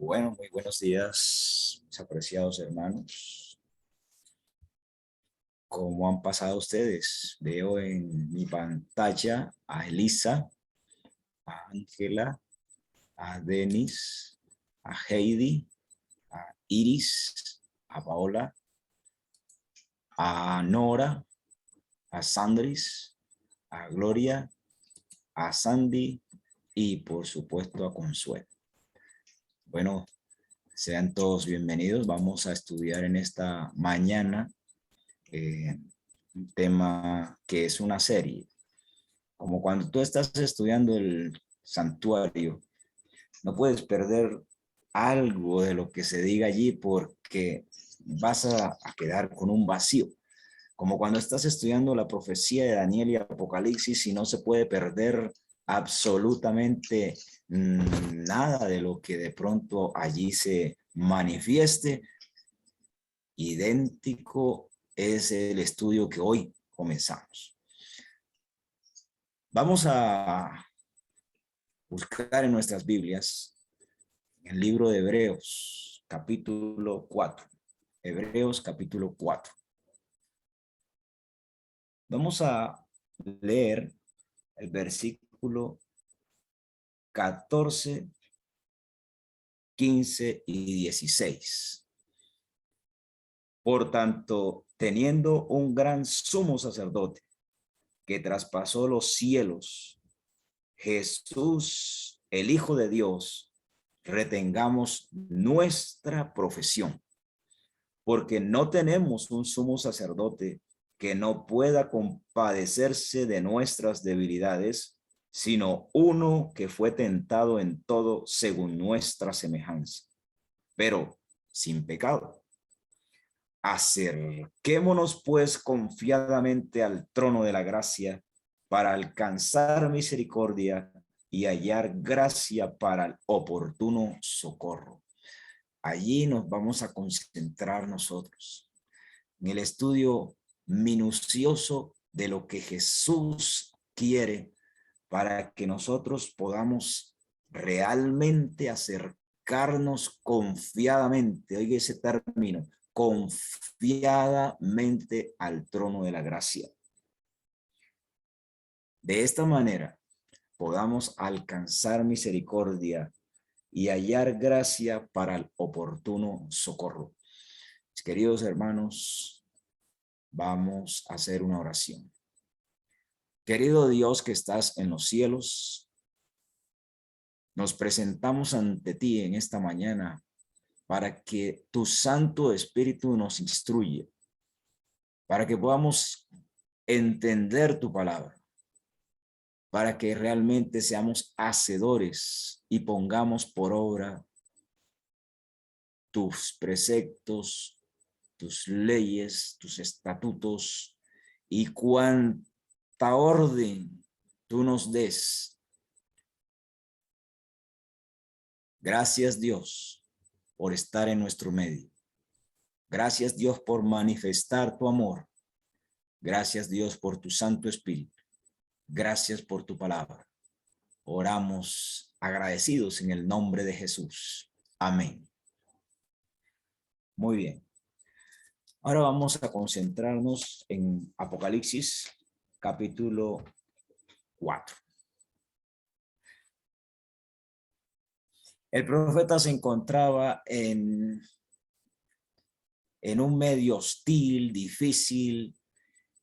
Bueno, muy buenos días, mis apreciados hermanos. ¿Cómo han pasado ustedes? Veo en mi pantalla a Elisa, a Ángela, a Denis, a Heidi, a Iris, a Paola, a Nora, a Sandris, a Gloria, a Sandy y por supuesto a Consuelo. Bueno, sean todos bienvenidos. Vamos a estudiar en esta mañana un tema que es una serie. Como cuando tú estás estudiando el santuario, no puedes perder algo de lo que se diga allí porque vas a quedar con un vacío. Como cuando estás estudiando la profecía de Daniel y Apocalipsis y no se puede perder absolutamente nada de lo que de pronto allí se manifieste. Idéntico es el estudio que hoy comenzamos. Vamos a buscar en nuestras Biblias el libro de Hebreos, capítulo 4. Hebreos, capítulo 4. Vamos a leer el versículo 14, 15 y 16. Por tanto, teniendo un gran sumo sacerdote que traspasó los cielos, Jesús, el Hijo de Dios, retengamos nuestra profesión, porque no tenemos un sumo sacerdote que no pueda compadecerse de nuestras debilidades, sino uno que fue tentado en todo según nuestra semejanza, pero sin pecado. Acerquémonos pues confiadamente al trono de la gracia para alcanzar misericordia y hallar gracia para el oportuno socorro. Allí nos vamos a concentrar nosotros en el estudio minucioso de lo que Jesús quiere para que nosotros podamos realmente acercarnos confiadamente, oiga ese término, confiadamente al trono de la gracia. De esta manera podamos alcanzar misericordia y hallar gracia para el oportuno socorro. Mis queridos hermanos, vamos a hacer una oración. Querido Dios que estás en los cielos, nos presentamos ante ti en esta mañana para que tu Santo Espíritu nos instruya, para que podamos entender tu palabra, para que realmente seamos hacedores y pongamos por obra tus preceptos, tus leyes, tus estatutos y cuánta orden tú nos des. Gracias Dios por estar en nuestro medio. Gracias Dios por manifestar tu amor. Gracias Dios por tu Santo Espíritu. Gracias por tu palabra. Oramos agradecidos en el nombre de Jesús. Amén. Muy bien. Ahora vamos a concentrarnos en Apocalipsis, capítulo 4. El profeta se encontraba en un medio hostil, difícil,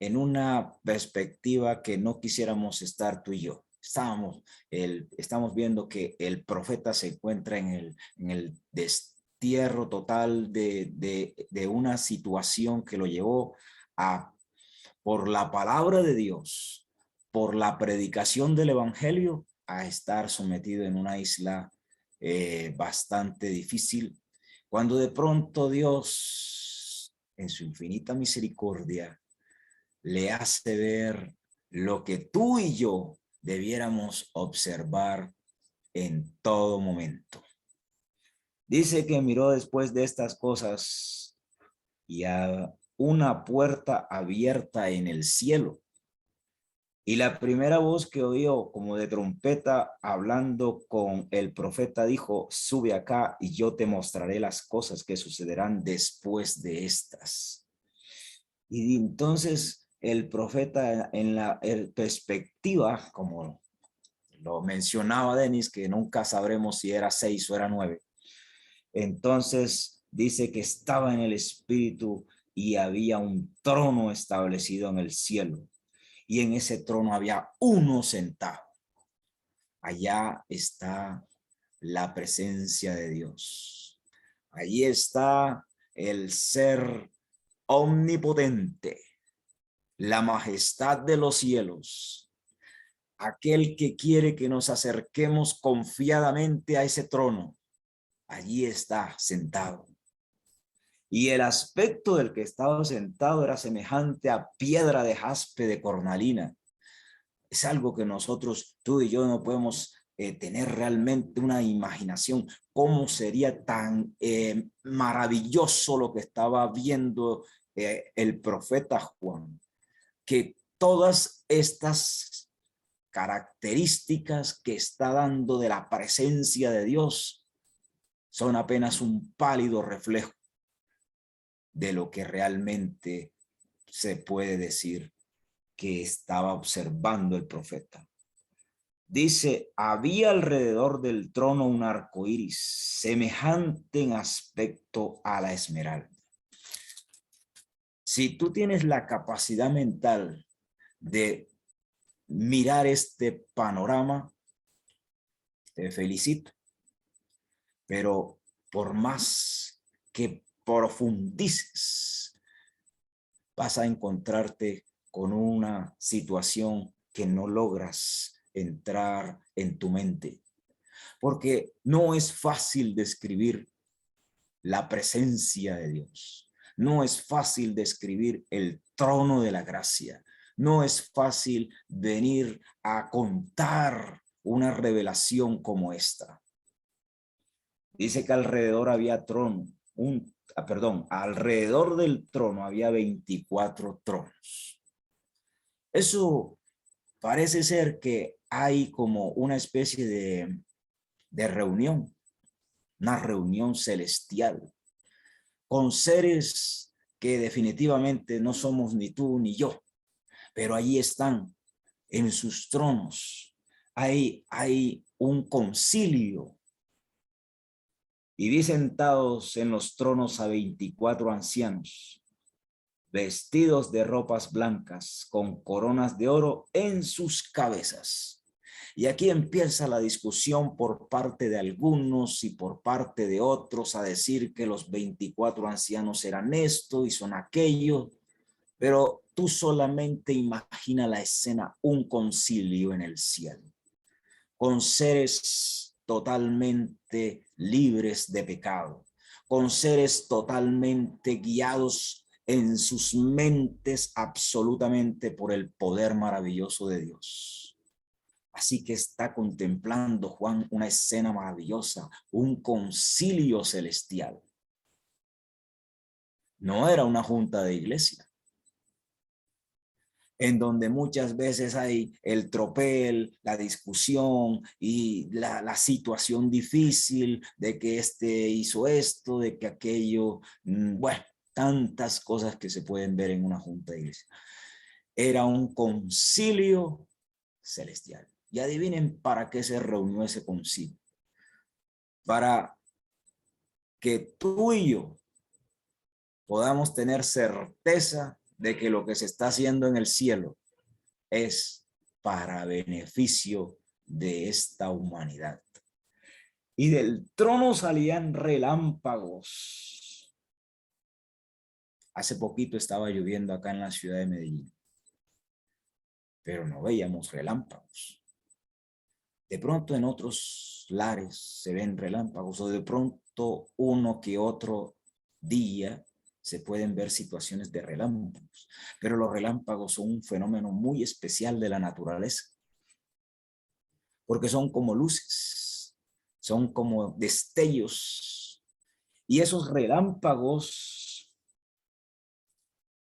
en una perspectiva que no quisiéramos estar tú y yo. Estamos viendo que el profeta se encuentra en el destierro total de una situación que lo llevó a, por la palabra de Dios, por la predicación del evangelio, a estar sometido en una isla bastante difícil, cuando de pronto Dios, en su infinita misericordia, le hace ver lo que tú y yo debiéramos observar en todo momento. Dice que miró después de estas cosas y a una puerta abierta en el cielo. Y la primera voz que oyó como de trompeta hablando con el profeta dijo, sube acá y yo te mostraré las cosas que sucederán después de estas. Y entonces el profeta en la perspectiva, como lo mencionaba Denis, que nunca sabremos si era 6 o era 9. Entonces dice que estaba en el espíritu y había un trono establecido en el cielo. Y en ese trono había uno sentado. Allá está la presencia de Dios. Allí está el ser omnipotente, la majestad de los cielos, aquel que quiere que nos acerquemos confiadamente a ese trono. Allí está sentado. Y el aspecto del que estaba sentado era semejante a piedra de jaspe de cornalina. Es algo que nosotros, tú y yo, no podemos tener realmente una imaginación. ¿Cómo sería tan maravilloso lo que estaba viendo el profeta Juan? Que todas estas características que está dando de la presencia de Dios son apenas un pálido reflejo de lo que realmente se puede decir que estaba observando el profeta. Dice, había alrededor del trono un arco iris, semejante en aspecto a la esmeralda. Si tú tienes la capacidad mental de mirar este panorama, te felicito. Pero por más que profundices, vas a encontrarte con una situación que no logras entrar en tu mente, porque no es fácil describir la presencia de Dios, no es fácil describir el trono de la gracia, no es fácil venir a contar una revelación como esta. Dice que alrededor había trono, alrededor del trono había 24 tronos. Eso parece ser que hay como una especie de reunión, una reunión celestial, con seres que definitivamente no somos ni tú ni yo, pero allí están en sus tronos. Hay un concilio. Y vi sentados en los tronos a 24 ancianos, vestidos de ropas blancas, con coronas de oro en sus cabezas. Y aquí empieza la discusión por parte de algunos y por parte de otros a decir que los 24 ancianos eran esto y son aquello. Pero tú solamente imagina la escena, un concilio en el cielo, con seres totalmente libres de pecado, con seres totalmente guiados en sus mentes absolutamente por el poder maravilloso de Dios. Así que está contemplando Juan una escena maravillosa, un concilio celestial. No era una junta de iglesia, en donde muchas veces hay el tropel, la discusión y la situación difícil de que este hizo esto, de que aquello, bueno, tantas cosas que se pueden ver en una junta de iglesia. Era un concilio celestial. Y adivinen para qué se reunió ese concilio. Para que tú y yo podamos tener certeza de que lo que se está haciendo en el cielo es para beneficio de esta humanidad. Y del trono salían relámpagos. Hace poquito estaba lloviendo acá en la ciudad de Medellín, pero no veíamos relámpagos. De pronto en otros lares se ven relámpagos, o de pronto uno que otro día se pueden ver situaciones de relámpagos, pero los relámpagos son un fenómeno muy especial de la naturaleza, porque son como luces, son como destellos, y esos relámpagos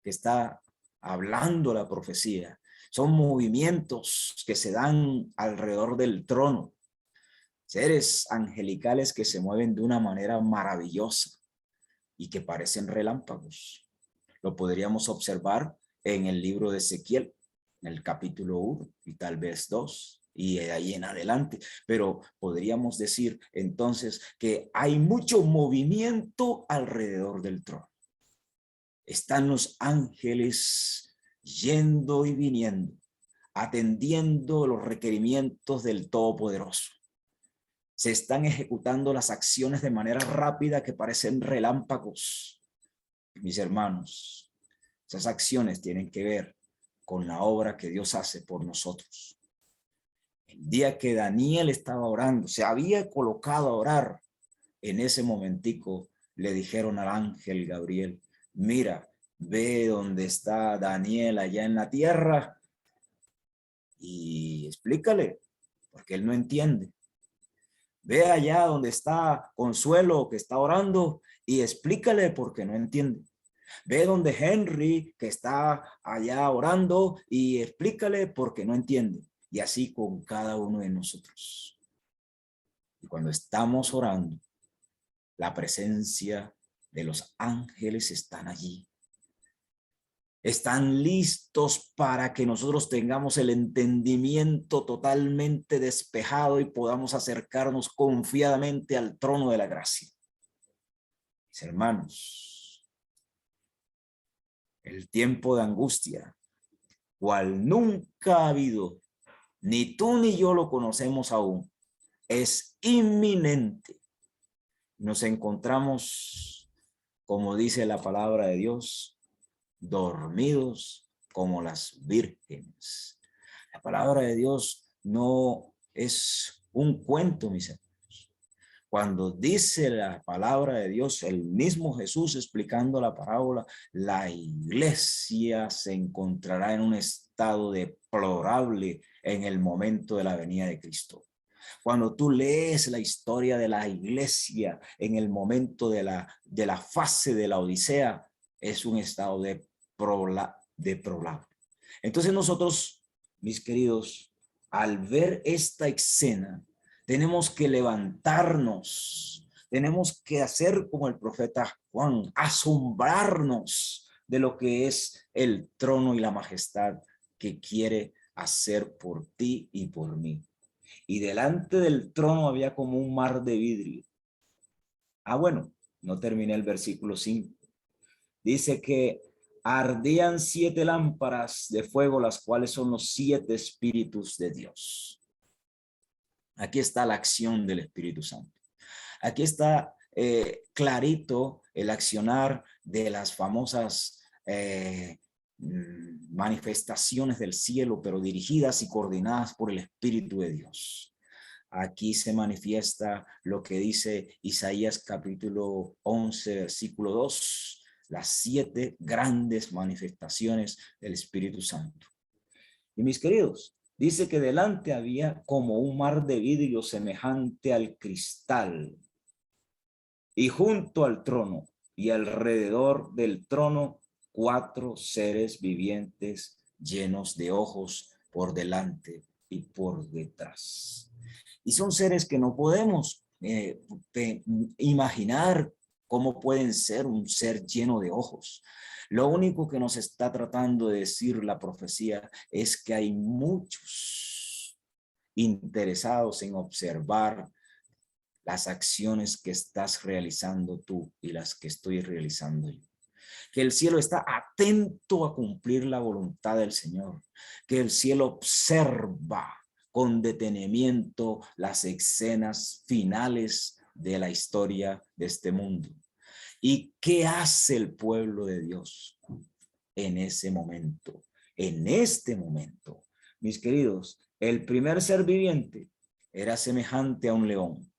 que está hablando la profecía Son movimientos que se dan alrededor del trono. Seres angelicales que se mueven de una manera maravillosa y que parecen relámpagos. Lo podríamos observar en el libro de Ezequiel, en el capítulo 1 y tal vez 2 y de ahí en adelante. Pero podríamos decir entonces que hay mucho movimiento alrededor del trono. Están los ángeles yendo y viniendo, atendiendo los requerimientos del Todopoderoso. Se están ejecutando las acciones de manera rápida que parecen relámpagos. Mis hermanos, esas acciones tienen que ver con la obra que Dios hace por nosotros. El día que Daniel estaba orando, se había colocado a orar, en ese momentico le dijeron al ángel Gabriel, mira, ve dónde está Daniel allá en la tierra y explícale, porque él no entiende. Ve allá donde está Consuelo, que está orando, y explícale porque no entiende. Ve donde Henry, que está allá orando, y explícale porque no entiende. Y así con cada uno de nosotros. Y cuando estamos orando, la presencia de los ángeles están allí. Están listos para que nosotros tengamos el entendimiento totalmente despejado y podamos acercarnos confiadamente al trono de la gracia. Mis hermanos, el tiempo de angustia, cual nunca ha habido, ni tú ni yo lo conocemos aún, es inminente. Nos encontramos, como dice la palabra de Dios, dormidos como las vírgenes. La palabra de Dios no es un cuento, mis hermanos. Cuando dice la palabra de Dios, el mismo Jesús explicando la parábola, la iglesia se encontrará en un estado deplorable en el momento de la venida de Cristo. Cuando tú lees la historia de la iglesia en el momento de la fase de la Odisea, es un estado deplorable. Entonces nosotros, mis queridos, al ver esta escena, tenemos que levantarnos, tenemos que hacer como el profeta Juan, asombrarnos de lo que es el trono y la majestad que quiere hacer por ti y por mí. Y delante del trono había como un mar de vidrio. Bueno, no terminé el versículo 5. Dice que ardían 7 lámparas de fuego, las cuales son los 7 espíritus de Dios. Aquí está la acción del Espíritu Santo. Aquí está clarito el accionar de las famosas manifestaciones del cielo, pero dirigidas y coordinadas por el Espíritu de Dios. Aquí se manifiesta lo que dice Isaías capítulo 11, versículo 2, las 7 grandes manifestaciones del Espíritu Santo. Y mis queridos, dice que delante había como un mar de vidrio semejante al cristal, y junto al trono y alrededor del trono 4 seres vivientes llenos de ojos por delante y por detrás. Y son seres que no podemos imaginar cómo pueden ser un ser lleno de ojos. Lo único que nos está tratando de decir la profecía es que hay muchos interesados en observar las acciones que estás realizando tú y las que estoy realizando yo. Que el cielo está atento a cumplir la voluntad del Señor. Que el cielo observa con detenimiento las escenas finales de la historia de este mundo. ¿Y qué hace el pueblo de Dios en ese momento? En este momento, mis queridos, el primer ser viviente era semejante a un león.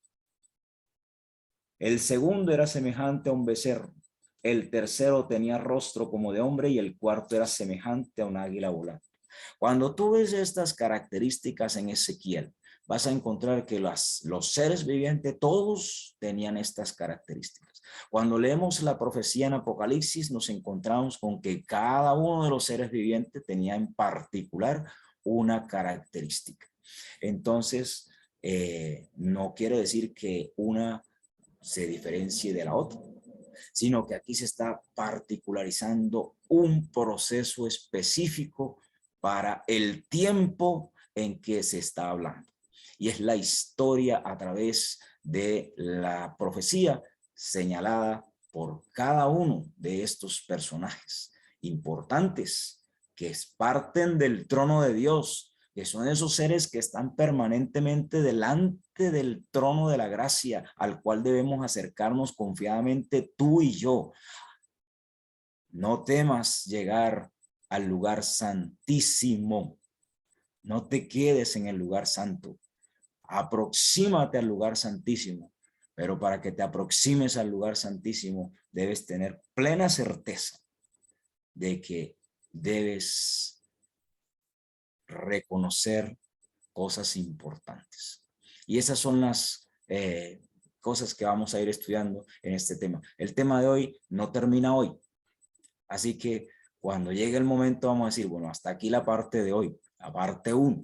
El segundo era semejante a un becerro. El tercero tenía rostro como de hombre y el cuarto era semejante a un águila volante. Cuando tú ves estas características en Ezequiel, vas a encontrar que los seres vivientes todos tenían estas características. Cuando leemos la profecía en Apocalipsis, nos encontramos con que cada uno de los seres vivientes tenía en particular una característica. Entonces, no quiere decir que una se diferencie de la otra, sino que aquí se está particularizando un proceso específico para el tiempo en que se está hablando. Y es la historia a través de la profecía señalada por cada uno de estos personajes importantes que parten del trono de Dios, que son esos seres que están permanentemente delante del trono de la gracia, al cual debemos acercarnos confiadamente tú y yo. No temas llegar al lugar santísimo. No te quedes en el lugar santo. Aproxímate al lugar santísimo. Pero para que te aproximes al lugar santísimo, debes tener plena certeza de que debes reconocer cosas importantes. Y esas son las cosas que vamos a ir estudiando en este tema. El tema de hoy no termina hoy. Así que cuando llegue el momento vamos a decir, bueno, hasta aquí la parte de hoy, la parte 1.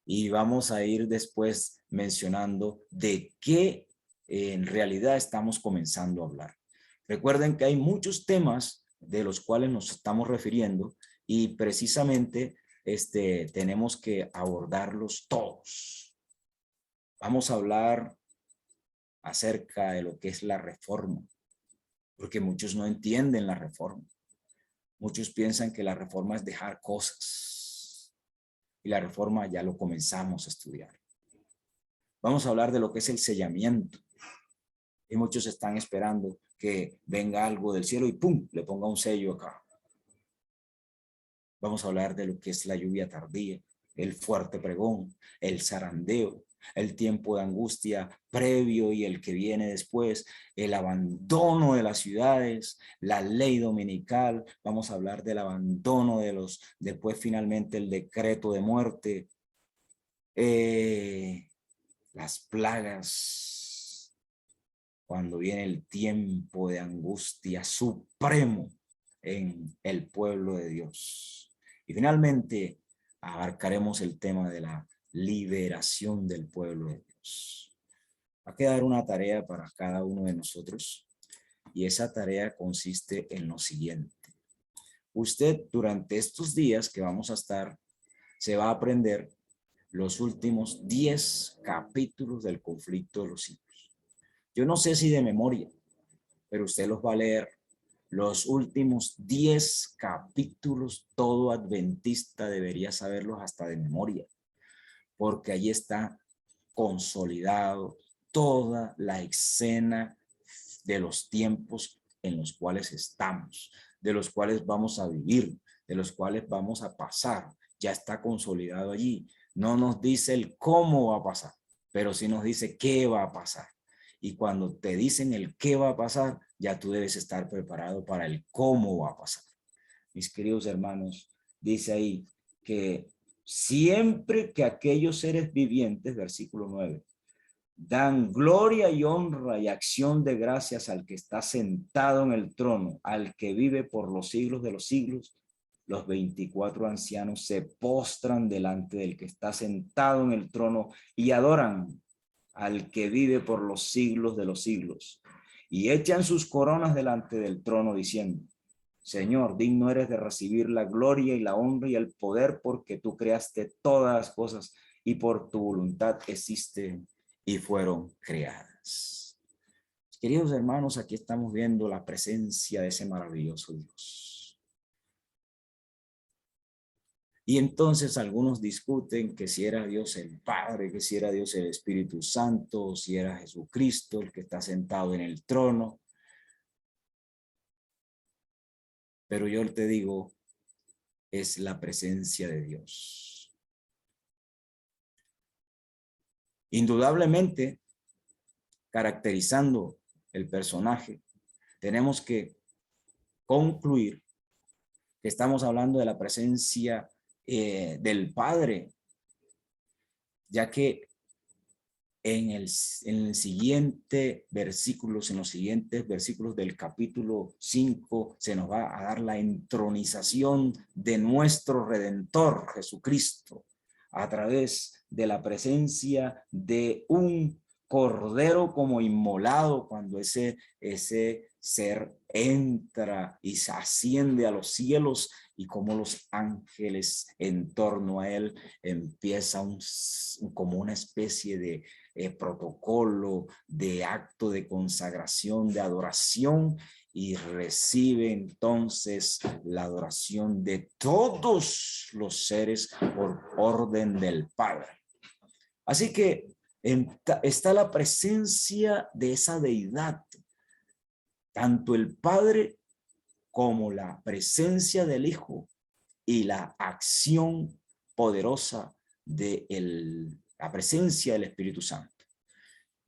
Y vamos a ir después mencionando de qué en realidad estamos comenzando a hablar. Recuerden que hay muchos temas de los cuales nos estamos refiriendo y precisamente tenemos que abordarlos todos. Vamos a hablar acerca de lo que es la reforma, porque muchos no entienden la reforma. Muchos piensan que la reforma es dejar cosas y la reforma ya lo comenzamos a estudiar. Vamos a hablar de lo que es el sellamiento y muchos están esperando que venga algo del cielo y ¡pum!, le ponga un sello acá. Vamos a hablar de lo que es la lluvia tardía, el fuerte pregón, el zarandeo, el tiempo de angustia previo y el que viene después, el abandono de las ciudades, la ley dominical. Vamos a hablar del abandono después finalmente el decreto de muerte, las plagas, cuando viene el tiempo de angustia supremo en el pueblo de Dios. Y finalmente abarcaremos el tema de la liberación del pueblo de Dios. Va a quedar una tarea para cada uno de nosotros y esa tarea consiste en lo siguiente. Usted durante estos días que vamos a estar, se va a aprender los últimos 10 capítulos del conflicto de los siglos. Yo no sé si de memoria, pero usted los va a leer. Los últimos 10 capítulos, todo adventista debería saberlos hasta de memoria, porque allí está consolidado toda la escena de los tiempos en los cuales estamos, de los cuales vamos a vivir, de los cuales vamos a pasar. Ya está consolidado allí. No nos dice el cómo va a pasar, pero sí nos dice qué va a pasar. Y cuando te dicen el qué va a pasar, ya tú debes estar preparado para el cómo va a pasar. Mis queridos hermanos, dice ahí que siempre que aquellos seres vivientes, versículo 9, dan gloria y honra y acción de gracias al que está sentado en el trono, al que vive por los siglos de los siglos, los 24 ancianos se postran delante del que está sentado en el trono y adoran al que vive por los siglos de los siglos, y echan sus coronas delante del trono diciendo, Señor, digno eres de recibir la gloria y la honra y el poder, porque tú creaste todas las cosas y por tu voluntad existen y fueron creadas. Queridos hermanos, aquí estamos viendo la presencia de ese maravilloso Dios. Y entonces algunos discuten que si era Dios el Padre, que si era Dios el Espíritu Santo, si era Jesucristo el que está sentado en el trono. Pero yo te digo, es la presencia de Dios. Indudablemente, caracterizando el personaje, tenemos que concluir que estamos hablando de la presencia del Padre, ya que en los siguientes versículos del capítulo 5, se nos va a dar la entronización de nuestro Redentor Jesucristo a través de la presencia de un cordero como inmolado, cuando ese ser entra y se asciende a los cielos, y como los ángeles en torno a él empieza como una especie de protocolo, de acto de consagración, de adoración, y recibe entonces la adoración de todos los seres por orden del Padre. Así que está la presencia de esa deidad, tanto el Padre como la presencia del Hijo y la acción poderosa de la presencia del Espíritu Santo.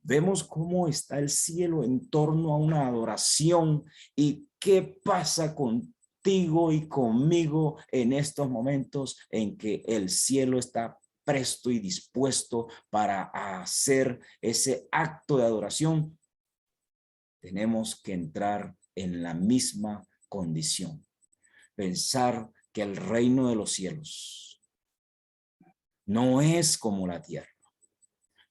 Vemos cómo está el cielo en torno a una adoración, y qué pasa contigo y conmigo en estos momentos en que el cielo está presto y dispuesto para hacer ese acto de adoración. Tenemos que entrar en la misma condición, pensar que el reino de los cielos no es como la tierra.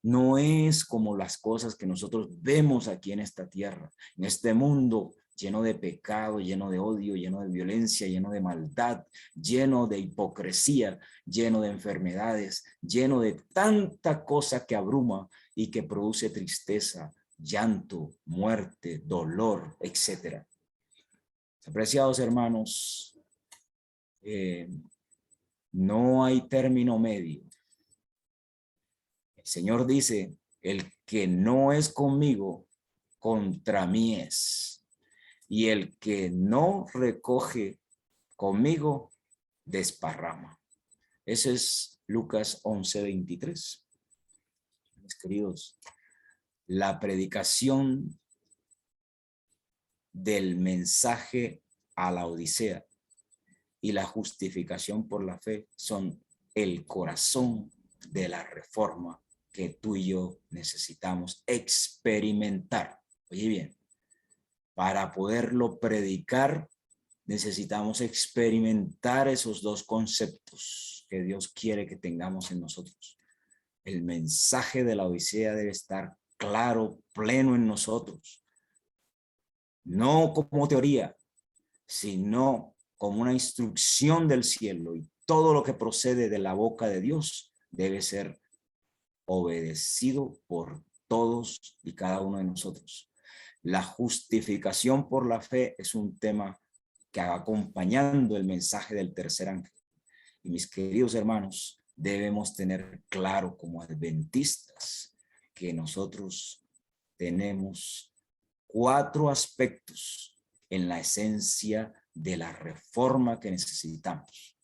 No es como las cosas que nosotros vemos aquí en esta tierra, en este mundo lleno de pecado, lleno de odio, lleno de violencia, lleno de maldad, lleno de hipocresía, lleno de enfermedades, lleno de tanta cosa que abruma y que produce tristeza, llanto, muerte, dolor, etc. Apreciados hermanos, no hay término medio. El Señor dice, el que no es conmigo, contra mí es. Y el que no recoge conmigo, desparrama. Ese es Lucas 11:23. Mis queridos, la predicación del mensaje a la Odisea y la justificación por la fe son el corazón de la reforma que tú y yo necesitamos experimentar. Oye bien, para poderlo predicar necesitamos experimentar esos dos conceptos que Dios quiere que tengamos en nosotros. El mensaje de la Odisea debe estar claro, pleno en nosotros, no como teoría, sino como una instrucción del cielo, y todo lo que procede de la boca de Dios debe ser obedecido por todos y cada uno de nosotros. La justificación por la fe es un tema que va acompañando el mensaje del tercer ángel. Y mis queridos hermanos, debemos tener claro como adventistas que nosotros tenemos 4 aspectos en la esencia de la reforma que necesitamos.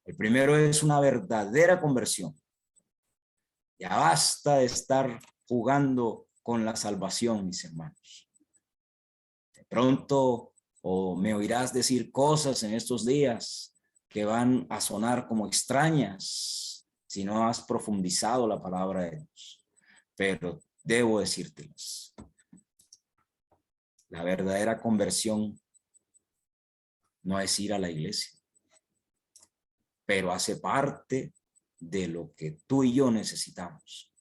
El primero es una verdadera conversión. Ya basta de estar jugando con la salvación, mis hermanos. De pronto me oirás decir cosas en estos días que van a sonar como extrañas si no has profundizado la palabra de Dios. Pero debo decírtelas. La verdadera conversión no es ir a la iglesia, pero hace parte de lo que tú y yo necesitamos,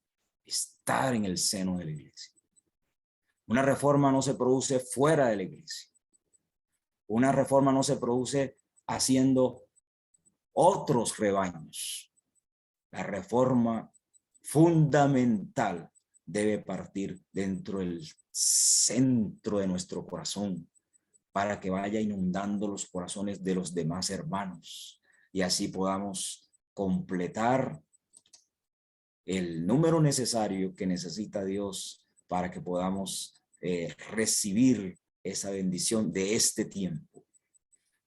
estar en el seno de la iglesia. Una reforma no se produce fuera de la iglesia. Una reforma no se produce haciendo otros rebaños. La reforma fundamental debe partir dentro del centro de nuestro corazón, para que vaya inundando los corazones de los demás hermanos, y así podamos completar el número necesario que necesita Dios para que podamos recibir esa bendición de este tiempo.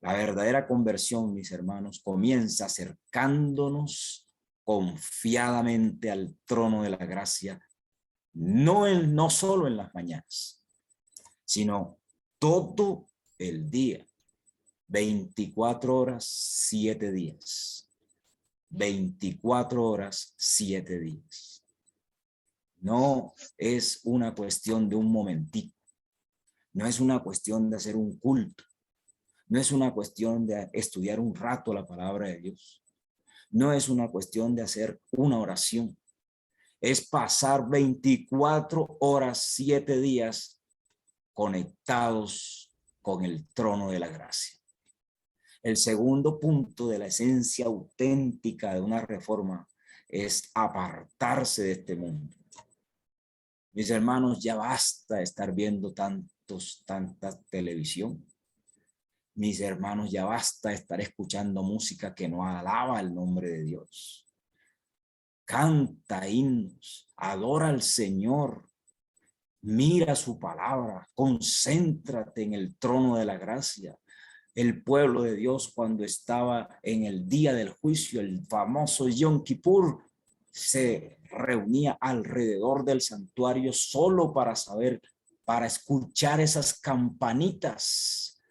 La verdadera conversión, mis hermanos, comienza acercándonos confiadamente al trono de la gracia, no solo en las mañanas, sino todo el día, 24 horas, 7 días. 24 horas, 7 días. No es una cuestión de un momentito. No es una cuestión de hacer un culto. No es una cuestión de estudiar un rato la palabra de Dios. No es una cuestión de hacer una oración. Es pasar 24 horas, 7 días conectados con el trono de la gracia. El segundo punto de la esencia auténtica de una reforma es apartarse de este mundo. Mis hermanos, ya basta de estar viendo tanta televisión. Mis hermanos, ya basta de estar escuchando música que no alaba el nombre de Dios. Canta himnos, adora al Señor, mira su palabra, concéntrate en el trono de la gracia. El pueblo de Dios, cuando estaba en el día del juicio, el famoso Yom Kippur, se reunía alrededor del santuario solo para escuchar esas campanitas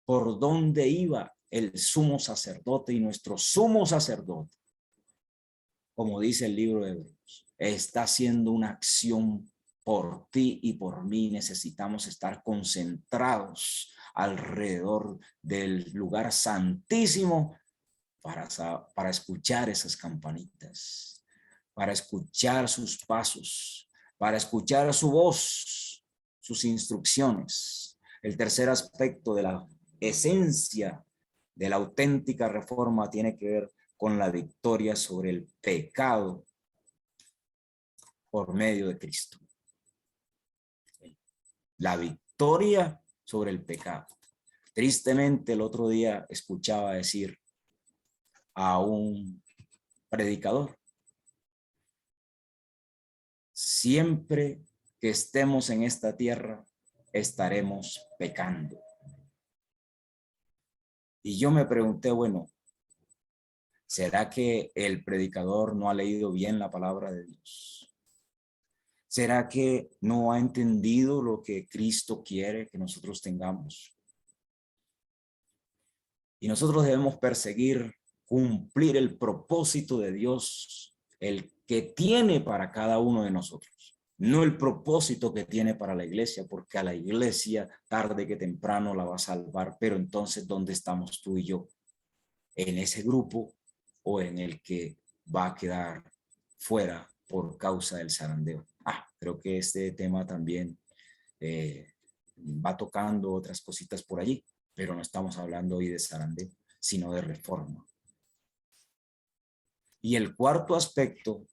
por donde iba el sumo sacerdote, y nuestro sumo sacerdote, como dice el libro de Hebreos, está haciendo una acción por ti y por mí. Necesitamos estar concentrados alrededor del lugar santísimo para escuchar esas campanitas, para escuchar sus pasos, para escuchar su voz, sus instrucciones. El tercer aspecto de la esencia de la auténtica reforma tiene que ver con la victoria sobre el pecado por medio de Cristo. La victoria sobre el pecado. Tristemente, el otro día escuchaba decir a un predicador: siempre que estemos en esta tierra, estaremos pecando. Y yo me pregunté, bueno, ¿será que el predicador no ha leído bien la palabra de Dios? ¿Será que no ha entendido lo que Cristo quiere que nosotros tengamos? Y nosotros debemos perseguir, cumplir el propósito de Dios, el que tiene para cada uno de nosotros. No el propósito que tiene para la iglesia, porque a la iglesia tarde que temprano la va a salvar. Pero entonces, ¿dónde estamos tú y yo? ¿En ese grupo o en el que va a quedar fuera por causa del zarandeo? Creo que este tema también va tocando otras cositas por allí, pero no estamos hablando hoy de zarandeo, sino de reforma. Y el cuarto aspecto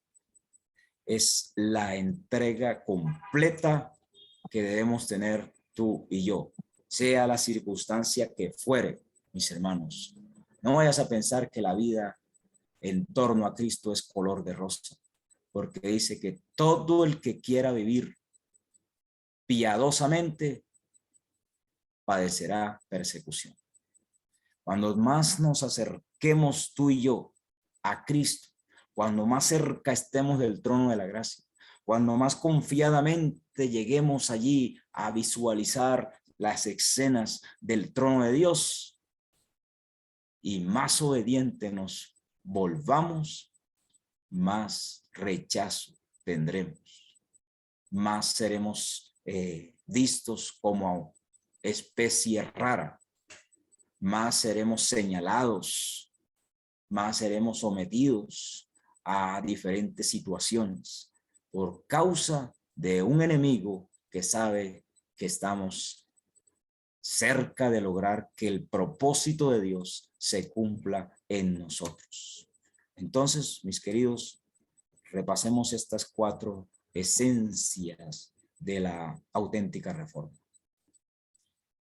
es la entrega completa que debemos tener tú y yo, sea la circunstancia que fuere, mis hermanos. No vayas a pensar que la vida en torno a Cristo es color de rosa, porque dice que todo el que quiera vivir piadosamente padecerá persecución. Cuando más nos acerquemos tú y yo a Cristo, cuando más cerca estemos del trono de la gracia, cuando más confiadamente lleguemos allí a visualizar las escenas del trono de Dios y más obediente nos volvamos, más rechazo tendremos, más seremos vistos como especie rara, más seremos señalados, más seremos sometidos a diferentes situaciones por causa de un enemigo que sabe que estamos cerca de lograr que el propósito de Dios se cumpla en nosotros. Entonces, mis queridos, repasemos estas 4 esencias de la auténtica reforma.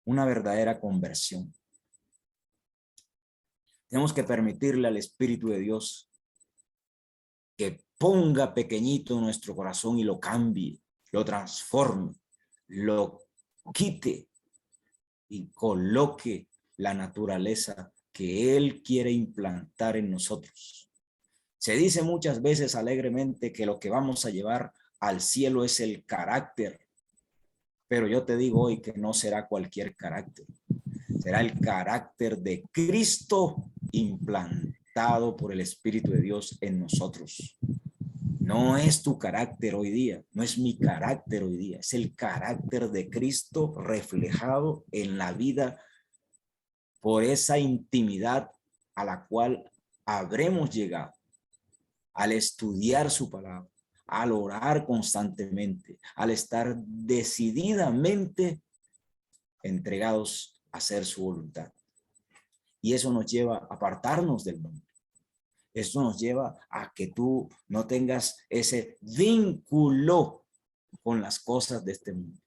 Una verdadera conversión. Tenemos que permitirle al Espíritu de Dios que ponga pequeñito en nuestro corazón y lo cambie, lo transforme, lo quite y coloque la naturaleza que Él quiere implantar en nosotros. Se dice muchas veces alegremente que lo que vamos a llevar al cielo es el carácter, pero yo te digo hoy que no será cualquier carácter. Será el carácter de Cristo implantado por el Espíritu de Dios en nosotros. No es tu carácter hoy día, no es mi carácter hoy día, es el carácter de Cristo reflejado en la vida por esa intimidad a la cual habremos llegado al estudiar su palabra, al orar constantemente, al estar decididamente entregados a hacer su voluntad. Y eso nos lleva a apartarnos del mundo. Esto nos lleva a que tú no tengas ese vínculo con las cosas de este mundo.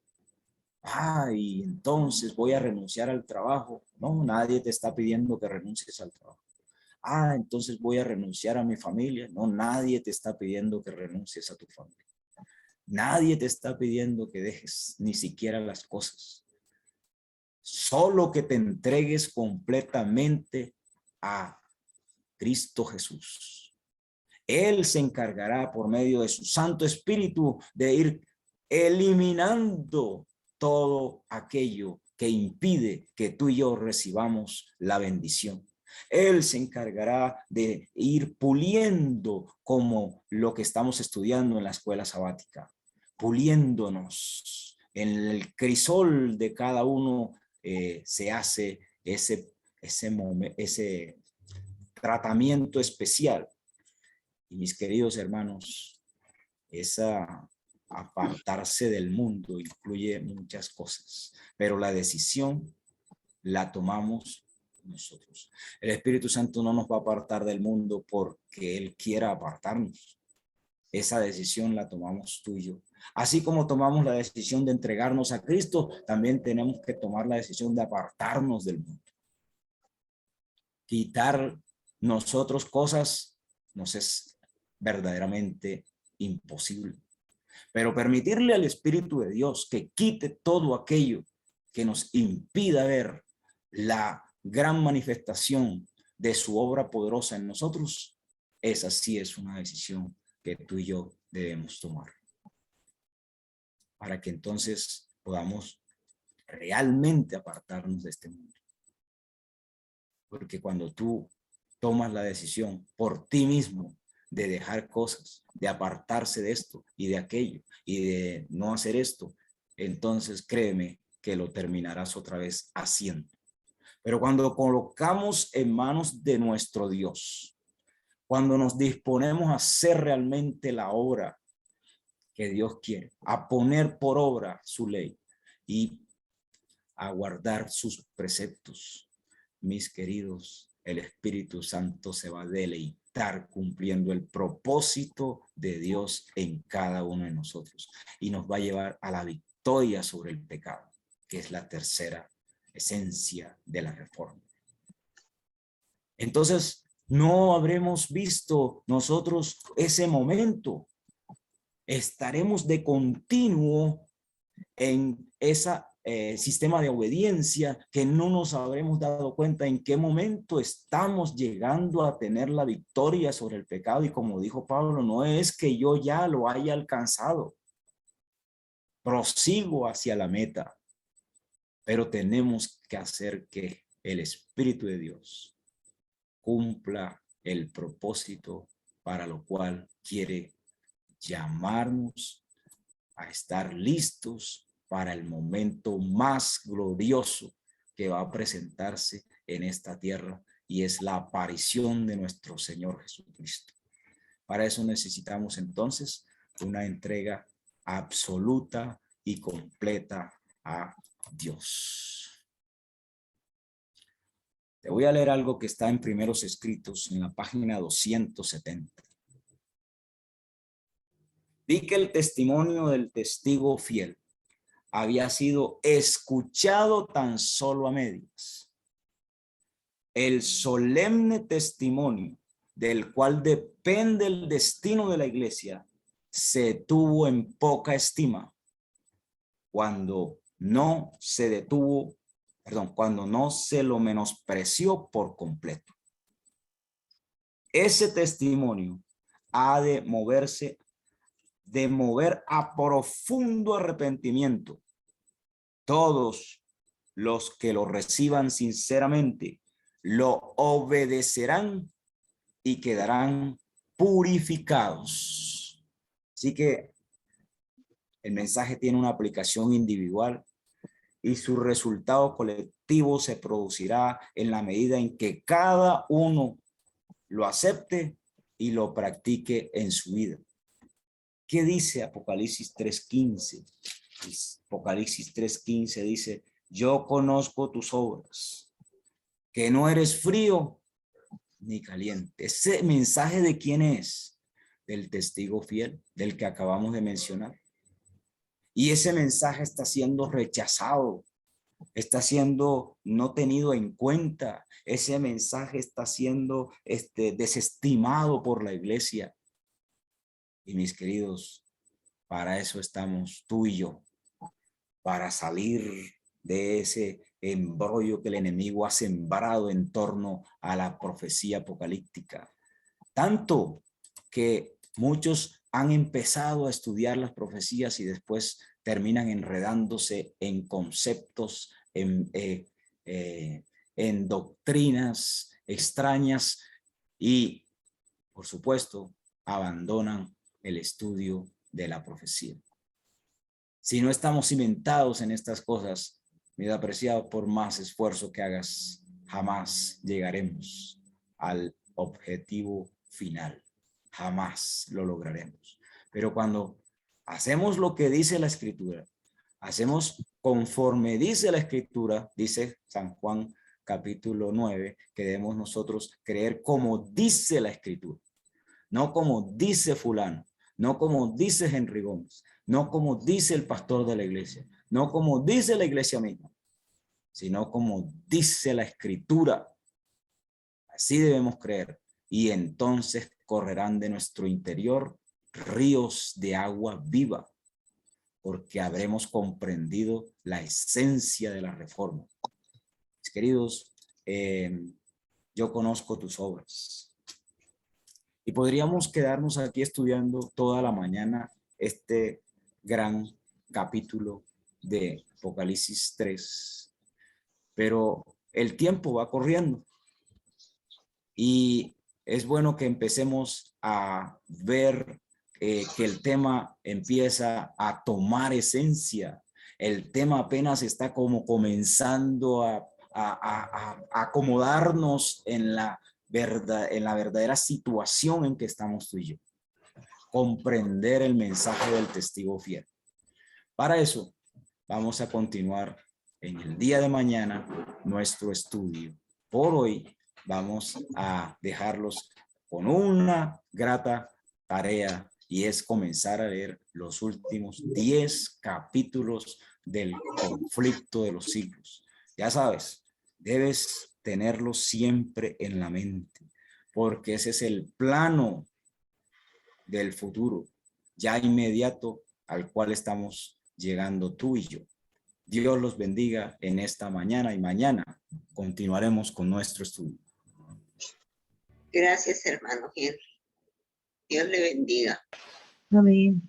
Y entonces voy a renunciar al trabajo. No, nadie te está pidiendo que renuncies al trabajo. Entonces voy a renunciar a mi familia. No, nadie te está pidiendo que renuncies a tu familia. Nadie te está pidiendo que dejes ni siquiera las cosas. Solo que te entregues completamente a Cristo Jesús. Él se encargará por medio de su Santo Espíritu de ir eliminando todo aquello que impide que tú y yo recibamos la bendición. Él se encargará de ir puliendo como lo que estamos estudiando en la escuela sabática, puliéndonos. En el crisol de cada uno se hace ese tratamiento especial. Y mis queridos hermanos, esa apartarse del mundo incluye muchas cosas, pero la decisión la tomamos nosotros. El Espíritu Santo no nos va a apartar del mundo porque Él quiera apartarnos. Esa decisión la tomamos tú y yo. Así como tomamos la decisión de entregarnos a Cristo, también tenemos que tomar la decisión de apartarnos del mundo. Quitar nosotros cosas nos es verdaderamente imposible. Pero permitirle al Espíritu de Dios que quite todo aquello que nos impida ver la gran manifestación de su obra poderosa en nosotros, esa sí es una decisión que tú y yo debemos tomar. Para que entonces podamos realmente apartarnos de este mundo. Porque cuando tú tomas la decisión por ti mismo de dejar cosas, de apartarse de esto y de aquello y de no hacer esto, entonces créeme que lo terminarás otra vez haciendo. Pero cuando colocamos en manos de nuestro Dios, cuando nos disponemos a hacer realmente la obra que Dios quiere, a poner por obra su ley y a guardar sus preceptos, mis queridos, el Espíritu Santo se va a deleitar cumpliendo el propósito de Dios en cada uno de nosotros y nos va a llevar a la victoria sobre el pecado, que es la tercera esencia de la reforma. Entonces, no habremos visto nosotros ese momento. Estaremos de continuo en esa sistema de obediencia que no nos habremos dado cuenta en qué momento estamos llegando a tener la victoria sobre el pecado. Y como dijo Pablo, no es que yo ya lo haya alcanzado, prosigo hacia la meta, pero tenemos que hacer que el Espíritu de Dios cumpla el propósito para lo cual quiere llamarnos a estar listos para el momento más glorioso que va a presentarse en esta tierra, y es la aparición de nuestro Señor Jesucristo. Para eso necesitamos entonces una entrega absoluta y completa a Dios. Te voy a leer algo que está en Primeros Escritos, en la página 270. Vi que el testimonio del testigo fiel había sido escuchado tan solo a medias. El solemne testimonio del cual depende el destino de la iglesia se tuvo en poca estima cuando no se lo menospreció por completo. Ese testimonio ha de mover a profundo arrepentimiento todos los que lo reciban sinceramente, lo obedecerán y quedarán purificados. Así que el mensaje tiene una aplicación individual y su resultado colectivo se producirá en la medida en que cada uno lo acepte y lo practique en su vida. ¿Qué dice Apocalipsis 3:15? Apocalipsis 3:15 dice, yo conozco tus obras, que no eres frío ni caliente. ¿Ese mensaje de quién es? Del testigo fiel, del que acabamos de mencionar. Y ese mensaje está siendo rechazado, está siendo no tenido en cuenta. Ese mensaje está siendo desestimado por la iglesia. Y mis queridos, para eso estamos tú y yo, para salir de ese embrollo que el enemigo ha sembrado en torno a la profecía apocalíptica. Tanto que muchos han empezado a estudiar las profecías y después terminan enredándose en conceptos, en doctrinas extrañas y, por supuesto, abandonan el estudio de la profecía. Si no estamos cimentados en estas cosas, mi apreciado, por más esfuerzo que hagas, jamás llegaremos al objetivo final. Jamás lo lograremos. Pero cuando hacemos lo que dice la Escritura, hacemos conforme dice la Escritura, dice San Juan capítulo 9, que debemos nosotros creer como dice la Escritura, no como dice fulano, no como dice Henry Gómez, no como dice el pastor de la iglesia, no como dice la iglesia misma, sino como dice la Escritura. Así debemos creer, y entonces correrán de nuestro interior ríos de agua viva, porque habremos comprendido la esencia de la reforma. Mis queridos, yo conozco tus obras. Y podríamos quedarnos aquí estudiando toda la mañana este gran capítulo de Apocalipsis 3, pero el tiempo va corriendo y es bueno que empecemos a ver que el tema empieza a tomar esencia. El tema apenas está como comenzando a acomodarnos en la verdadera situación en que estamos tú y yo. Comprender el mensaje del testigo fiel. Para eso, vamos a continuar en el día de mañana nuestro estudio. Por hoy, vamos a dejarlos con una grata tarea y es comenzar a leer los últimos 10 capítulos del conflicto de los siglos. Ya sabes, debes tenerlo siempre en la mente, porque ese es el plano del futuro, ya inmediato, al cual estamos llegando tú y yo. Dios los bendiga en esta mañana y mañana continuaremos con nuestro estudio. Gracias, hermano Henry. Dios le bendiga. Amén.